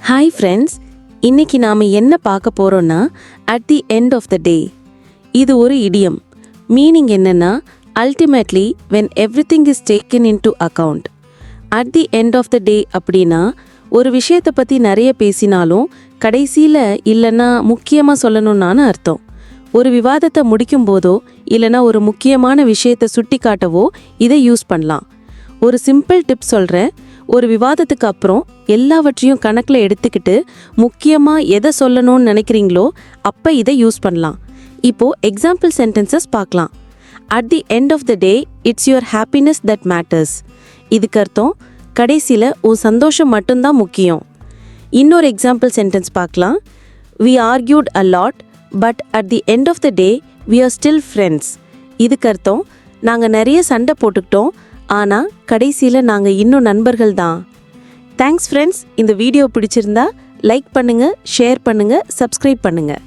Hi friends, இன்னைக்கு நாம் என்ன பார்க்க போகிறோன்னா at the end of the day. இது ஒரு இடியம். மீனிங் என்னென்னா ultimately when everything is taken into account. At the end of the day அப்படின்னா ஒரு விஷயத்தை பற்றி நிறைய பேசினாலும் கடைசியில் இல்லைன்னா முக்கியமாக சொல்லணும்னான்னு அர்த்தம். ஒரு விவாதத்தை முடிக்கும் போதோ இல்லைன்னா ஒரு முக்கியமான விஷயத்தை சுட்டி காட்டவோ இதை யூஸ் பண்ணலாம். ஒரு சிம்பிள் டிப் சொல்கிறேன். ஒரு விவாதத்துக்கு அப்புறம் எல்லாவற்றையும் கணக்கில் எடுத்துக்கிட்டு முக்கியமாக எதை சொல்லணும்னு நினைக்கிறீங்களோ அப்போ இதை யூஸ் பண்ணலாம். இப்போது எக்ஸாம்பிள் சென்டென்சஸ் பார்க்கலாம். At the end of the day it's your happiness that matters. இதுக்கு அர்த்தம் கடைசியில் உன் சந்தோஷம் மட்டும்தான் முக்கியம். இன்னொரு எக்ஸாம்பிள் சென்டென்ஸ் பார்க்கலாம். We argued a lot but at the end of the day we are still friends. இதுக்கு அர்த்தம் நாங்கள் நிறைய சண்டை போட்டுக்கிட்டோம், ஆனால் கடைசியில் நாங்கள் இன்னும் நண்பர்கள் தான். Thanks friends. இந்த வீடியோ பிடிச்சிருந்தா லைக் பண்ணுங்கள், ஷேர் பண்ணுங்கள், சப்ஸ்கிரைப் பண்ணுங்கள்.